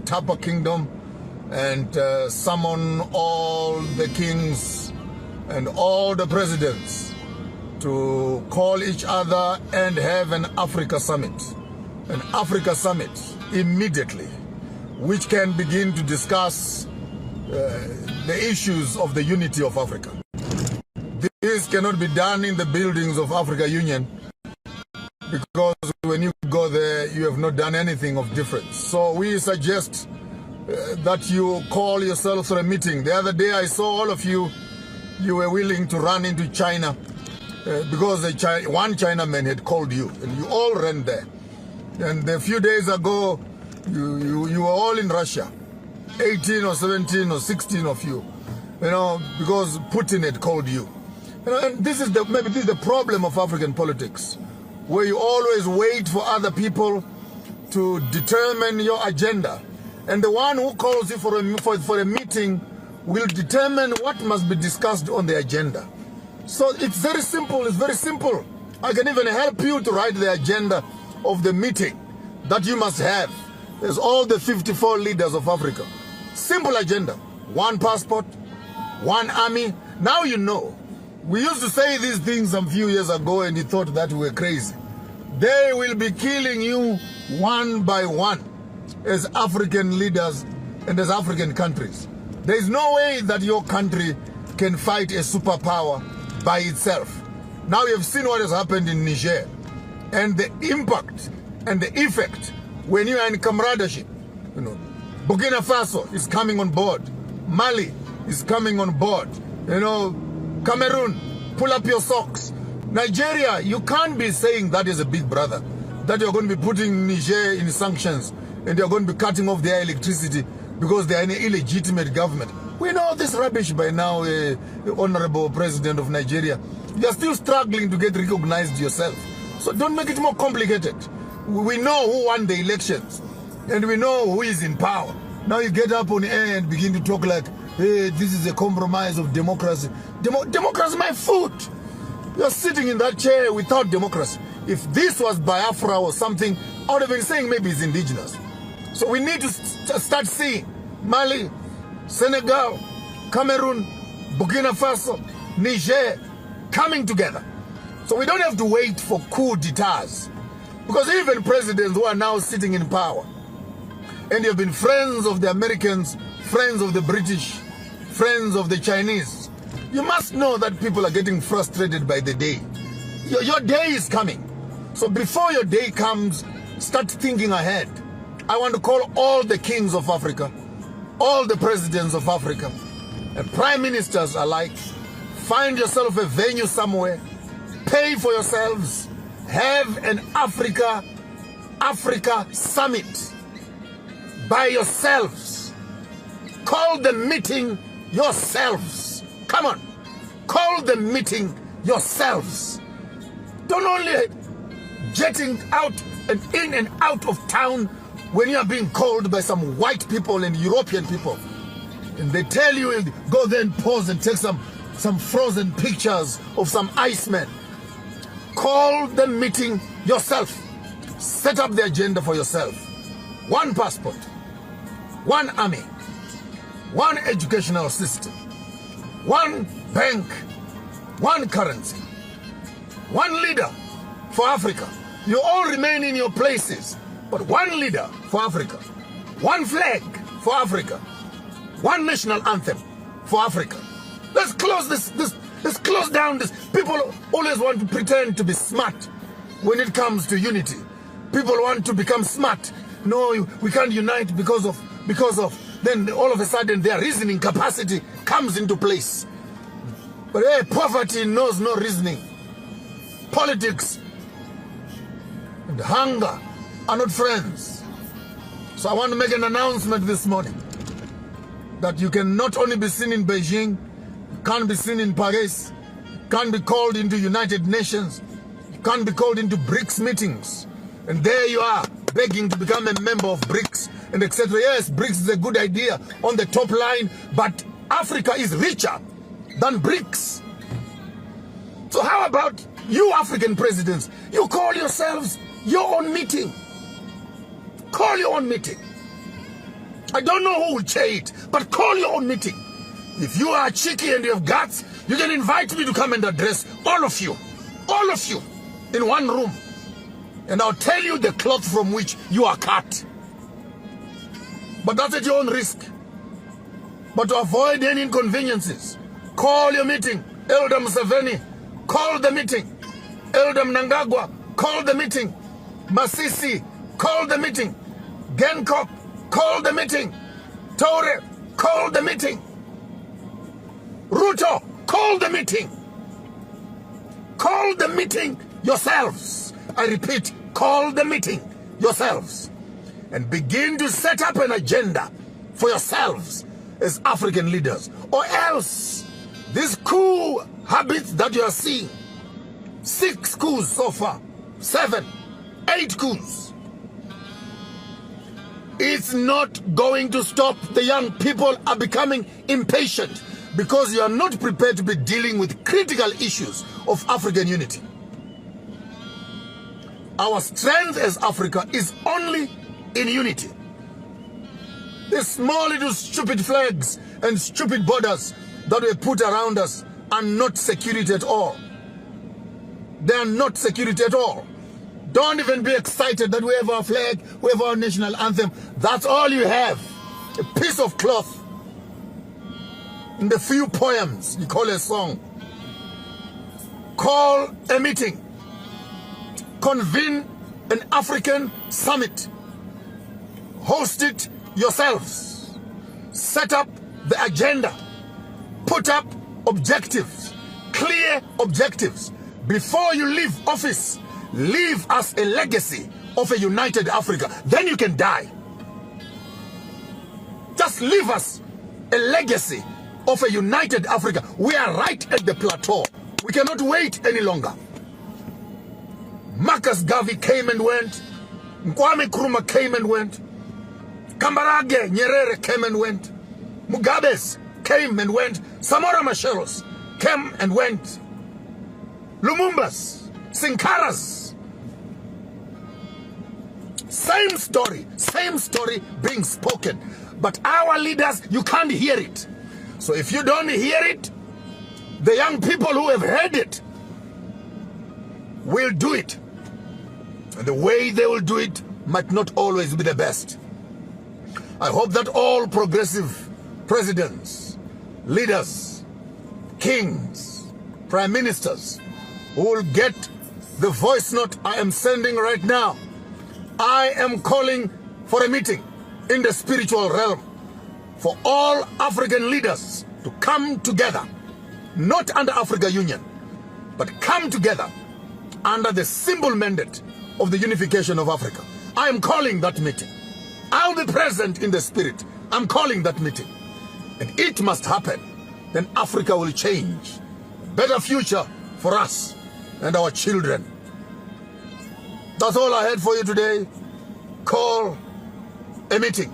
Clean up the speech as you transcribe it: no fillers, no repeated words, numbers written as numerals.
Tapa Kingdom and summon all the kings and all the presidents to call each other and have an Africa summit immediately, which can begin to discuss the issues of the unity of Africa. This cannot be done in the buildings of Africa Union, because when you go there, you have not done anything of difference. So we suggest that you call yourself for a meeting. The other day I saw all of you were willing to run into China because one Chinaman had called you, and you all ran there. And a few days ago, you were all in Russia, 18 or 17 or 16 of you, because Putin had called you. And this is maybe this is the problem of African politics, where you always wait for other people to determine your agenda. And the one who calls you for a meeting will determine what must be discussed on the agenda. So it's very simple. It's very simple. I can even help you to write the agenda of the meeting that you must have. There's all the 54 leaders of Africa. Simple agenda. One passport, one army. Now you know. We used to say these things some few years ago and you thought that we were crazy. They will be killing you one by one as African leaders and as African countries. There is no way that your country can fight a superpower by itself. Now you have seen what has happened in Niger and the impact and the effect when you are in camaraderie. Burkina Faso is coming on board. Mali is coming on board. Cameroon, pull up your socks. Nigeria, you can't be saying that is a big brother, that you're going to be putting Niger in sanctions and you're going to be cutting off their electricity because they are an illegitimate government. We know this rubbish by now, Honorable President of Nigeria. You're still struggling to get recognized yourself. So don't make it more complicated. We know who won the elections and we know who is in power. Now you get up on air and begin to talk like, hey, this is a compromise of democracy. Democracy, my foot. You're sitting in that chair without democracy. If this was Biafra or something, I would have been saying maybe it's indigenous. So we need to start seeing Mali, Senegal, Cameroon, Burkina Faso, Niger coming together. So we don't have to wait for coup d'etats. Because even presidents who are now sitting in power, and you've been friends of the Americans, friends of the British, friends of the Chinese, you must know that people are getting frustrated by the day. Your day is coming. So before your day comes, start thinking ahead. I want to call all the kings of Africa, all the presidents of Africa, and prime ministers alike. Find yourself a venue somewhere, pay for yourselves, have an Africa summit by yourselves. Call the meeting yourselves. Come on, call the meeting yourselves. Don't only jetting out and in and out of town when you are being called by some white people and European people. And they tell you, go there and pose and take some frozen pictures of some iceman. Call the meeting yourself. Set up the agenda for yourself. One passport, one army, one educational system, one bank, one currency, one leader for Africa. You all remain in your places, but one leader for Africa, one flag for Africa, one national anthem for Africa. Let's close let's close down this. People always want to pretend to be smart when it comes to unity. People want to become smart. No, we can't unite because of, then all of a sudden their reasoning capacity comes into place. But hey, poverty knows no reasoning. Politics and hunger are not friends. So I want to make an announcement this morning that you can not only be seen in Beijing, you can't be seen in Paris, you can't be called into United Nations, you can't be called into BRICS meetings. And there you are, begging to become a member of BRICS and etc. Yes, BRICS is a good idea on the top line, but Africa is richer than BRICS. So how about you African presidents? You call yourselves your own meeting. Call your own meeting. I don't know who will chair it, but call your own meeting. If you are cheeky and you have guts, you can invite me to come and address all of you in one room. And I'll tell you the cloth from which you are cut. But that's at your own risk. But to avoid any inconveniences, call your meeting. Elder Museveni, call the meeting. Elder Mnangagwa, call the meeting. Masisi, call the meeting. Genkop, call the meeting. Tore, call the meeting. Ruto, call the meeting. Call the meeting yourselves. I repeat, call the meeting yourselves. And begin to set up an agenda for yourselves as African leaders. Or else, these coup habits that you are seeing, 6 coups so far, 7, 8 coups, it's not going to stop. The young people are becoming impatient because you are not prepared to be dealing with critical issues of African unity. Our strength as Africa is only in unity. These small little stupid flags and stupid borders that we put around us are not security at all. They are not security at all. Don't even be excited that we have our flag, we have our national anthem. That's all you have. A piece of cloth. In the few poems you call a song. Call a meeting. Convene an African summit. Host it yourselves. Set up the agenda. Put up objectives. Clear objectives. Before you leave office, leave us a legacy of a united Africa. Then you can die. Just leave us a legacy of a united Africa. We are right at the plateau. We cannot wait any longer. Marcus Garvey came and went. Kwame Nkrumah came and went. Kambarage Nyerere came and went. Mugabe's came and went. Samora Macharo's came and went. Lumumba's, Sankara's. Same story being spoken. But our leaders, you can't hear it. So if you don't hear it, the young people who have heard it will do it. And the way they will do it might not always be the best. I hope that all progressive presidents, leaders, kings, prime ministers who will get the voice note I am sending right now. I am calling for a meeting in the spiritual realm for all African leaders to come together, not under Africa Union, but come together under the simple mandate of the unification of Africa. I am calling that meeting. I'll be present in the spirit. I'm calling that meeting. And it must happen. Then Africa will change. Better future for us and our children. That's all I had for you today. Call a meeting.